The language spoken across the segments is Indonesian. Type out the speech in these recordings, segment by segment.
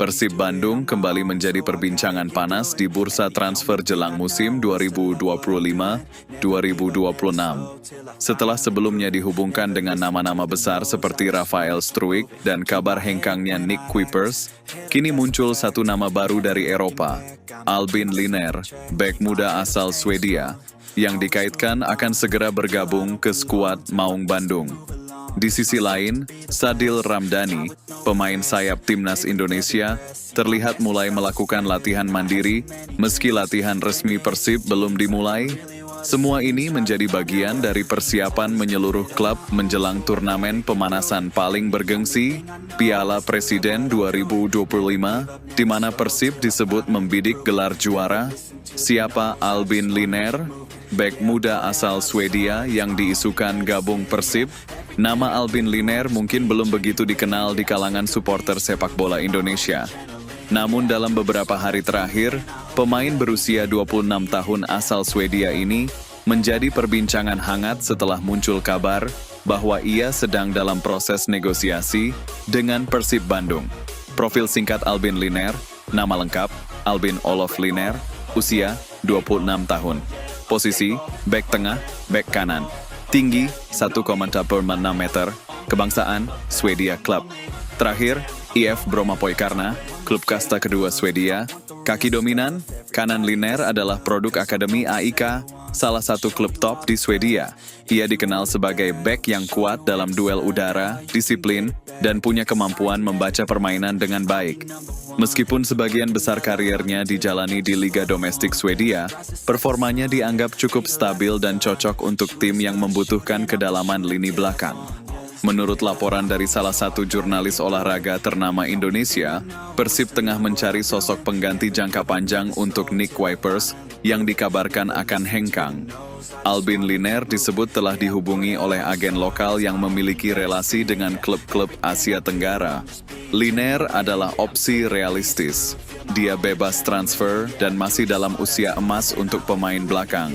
Persib Bandung kembali menjadi perbincangan panas di bursa transfer jelang musim 2025-2026. Setelah sebelumnya dihubungkan dengan nama-nama besar seperti Rafael Struijk dan kabar hengkangnya Nick Kuipers, kini muncul satu nama baru dari Eropa, Albin Linnér, bek muda asal Swedia, yang dikaitkan akan segera bergabung ke skuad Maung Bandung. Di sisi lain, Sadil Ramdhani, pemain sayap timnas Indonesia, terlihat mulai melakukan latihan mandiri meski latihan resmi Persib belum dimulai. Semua ini menjadi bagian dari persiapan menyeluruh klub menjelang turnamen pemanasan paling bergengsi, Piala Presiden 2025, di mana Persib disebut membidik gelar juara. Siapa Albin Linnér, bek muda asal Swedia yang diisukan gabung Persib? Nama Albin Linnér mungkin belum begitu dikenal di kalangan supporter sepak bola Indonesia. Namun dalam beberapa hari terakhir, pemain berusia 26 tahun asal Swedia ini menjadi perbincangan hangat setelah muncul kabar bahwa ia sedang dalam proses negosiasi dengan Persib Bandung. Profil singkat Albin Linnér, nama lengkap Albin Olof Linnér, usia 26 tahun. Posisi, bek tengah, bek kanan. Tinggi 1,46 meter, kebangsaan Swedia Club. Terakhir, IF Brommapojkarna, klub kasta kedua Swedia. Kaki dominan, kanan Linnér adalah produk Akademi AIK, salah satu klub top di Swedia. Ia dikenal sebagai bek yang kuat dalam duel udara, disiplin, dan punya kemampuan membaca permainan dengan baik. Meskipun sebagian besar kariernya dijalani di Liga Domestik Swedia, performanya dianggap cukup stabil dan cocok untuk tim yang membutuhkan kedalaman lini belakang. Menurut laporan dari salah satu jurnalis olahraga ternama Indonesia, Persib tengah mencari sosok pengganti jangka panjang untuk Nick Kuipers yang dikabarkan akan hengkang. Albin Linnér disebut telah dihubungi oleh agen lokal yang memiliki relasi dengan klub-klub Asia Tenggara. Linnér adalah opsi realistis. Dia bebas transfer dan masih dalam usia emas untuk pemain belakang.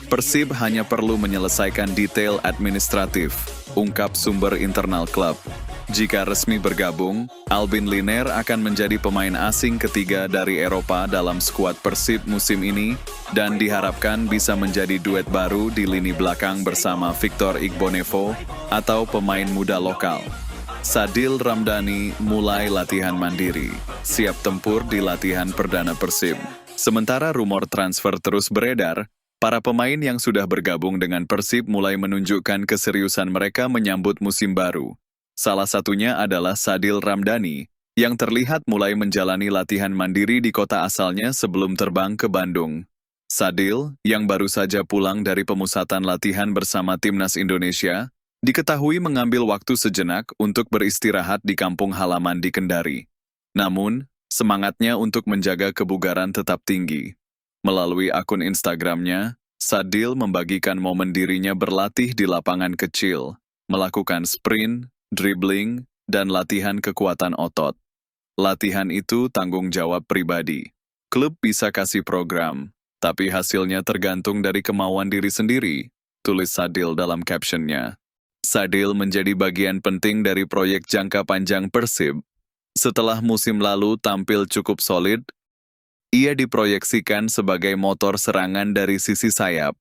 Persib hanya perlu menyelesaikan detail administratif, ungkap sumber internal klub. Jika resmi bergabung, Albin Linnér akan menjadi pemain asing ketiga dari Eropa dalam skuad Persib musim ini dan diharapkan bisa menjadi duet baru di lini belakang bersama Victor Igbonevo atau pemain muda lokal. Sadil Ramdhani mulai latihan mandiri, siap tempur di latihan perdana Persib. Sementara rumor transfer terus beredar, para pemain yang sudah bergabung dengan Persib mulai menunjukkan keseriusan mereka menyambut musim baru. Salah satunya adalah Sadil Ramdhani, yang terlihat mulai menjalani latihan mandiri di kota asalnya sebelum terbang ke Bandung. Sadil, yang baru saja pulang dari pemusatan latihan bersama timnas Indonesia, diketahui mengambil waktu sejenak untuk beristirahat di kampung halaman di Kendari. Namun, semangatnya untuk menjaga kebugaran tetap tinggi. Melalui akun Instagramnya, Sadil membagikan momen dirinya berlatih di lapangan kecil, melakukan sprint, dribbling, dan latihan kekuatan otot. Latihan itu tanggung jawab pribadi. Klub bisa kasih program, tapi hasilnya tergantung dari kemauan diri sendiri, tulis Sadil dalam captionnya. Sadil menjadi bagian penting dari proyek jangka panjang Persib. Setelah musim lalu tampil cukup solid, ia diproyeksikan sebagai motor serangan dari sisi sayap.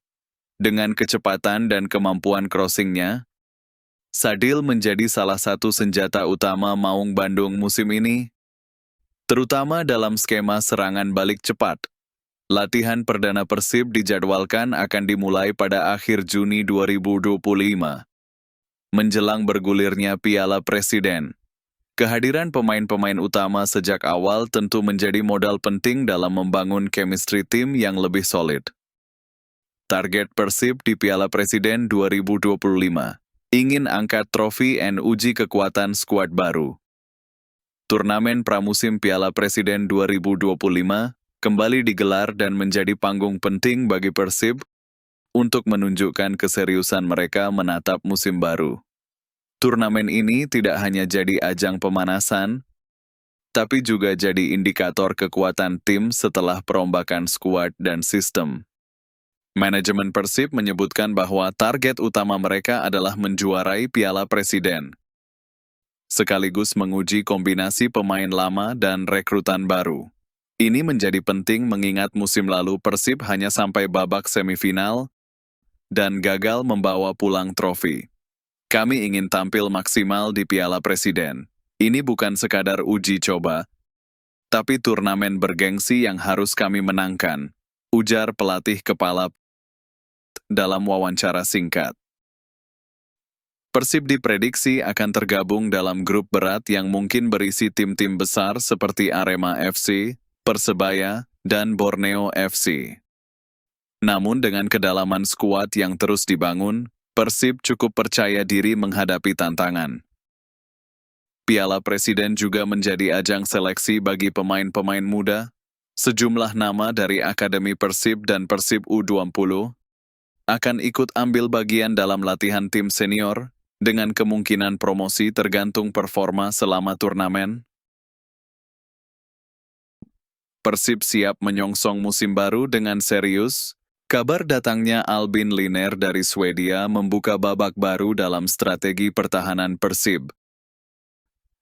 Dengan kecepatan dan kemampuan crossingnya, Sadil menjadi salah satu senjata utama Maung Bandung musim ini, terutama dalam skema serangan balik cepat. Latihan perdana Persib dijadwalkan akan dimulai pada akhir Juni 2025. Menjelang bergulirnya Piala Presiden, kehadiran pemain-pemain utama sejak awal tentu menjadi modal penting dalam membangun chemistry tim yang lebih solid. Target Persib di Piala Presiden 2025, ingin angkat trofi dan uji kekuatan skuad baru. Turnamen pramusim Piala Presiden 2025 kembali digelar dan menjadi panggung penting bagi Persib untuk menunjukkan keseriusan mereka menatap musim baru. Turnamen ini tidak hanya jadi ajang pemanasan, tapi juga jadi indikator kekuatan tim setelah perombakan skuad dan sistem. Manajemen Persib menyebutkan bahwa target utama mereka adalah menjuarai Piala Presiden. sekaligus menguji kombinasi pemain lama dan rekrutan baru. Ini menjadi penting mengingat musim lalu Persib hanya sampai babak semifinal dan gagal membawa pulang trofi. Kami ingin tampil maksimal di Piala Presiden. Ini bukan sekadar uji coba, tapi turnamen bergengsi yang harus kami menangkan, ujar pelatih kepala dalam wawancara singkat. Persib diprediksi akan tergabung dalam grup berat yang mungkin berisi tim-tim besar seperti Arema FC, Persebaya, dan Borneo FC. Namun dengan kedalaman skuad yang terus dibangun, Persib cukup percaya diri menghadapi tantangan. Piala Presiden juga menjadi ajang seleksi bagi pemain-pemain muda. Sejumlah nama dari Akademi Persib dan Persib U20 akan ikut ambil bagian dalam latihan tim senior, dengan kemungkinan promosi tergantung performa selama turnamen. Persib siap menyongsong musim baru dengan serius. Kabar datangnya Albin Liner dari Swedia membuka babak baru dalam strategi pertahanan Persib.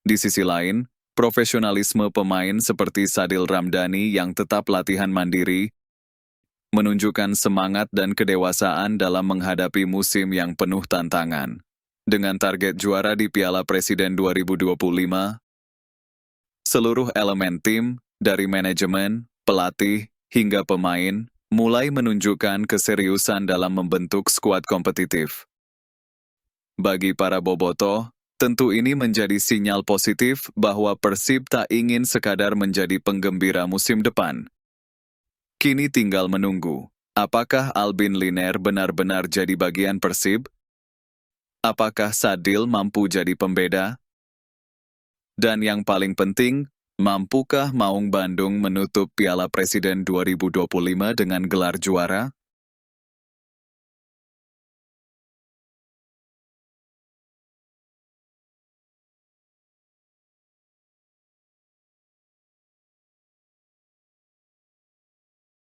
Di sisi lain, profesionalisme pemain seperti Sadil Ramdhani yang tetap latihan mandiri menunjukkan semangat dan kedewasaan dalam menghadapi musim yang penuh tantangan. Dengan target juara di Piala Presiden 2025, seluruh elemen tim, dari manajemen, pelatih, hingga pemain, mulai menunjukkan keseriusan dalam membentuk skuad kompetitif. Bagi para bobotoh, tentu ini menjadi sinyal positif bahwa Persib tak ingin sekadar menjadi penggembira musim depan. Kini tinggal menunggu, apakah Albin Liner benar-benar jadi bagian Persib? Apakah Sadil mampu jadi pembeda? Dan yang paling penting, mampukah Maung Bandung menutup Piala Presiden 2025 dengan gelar juara?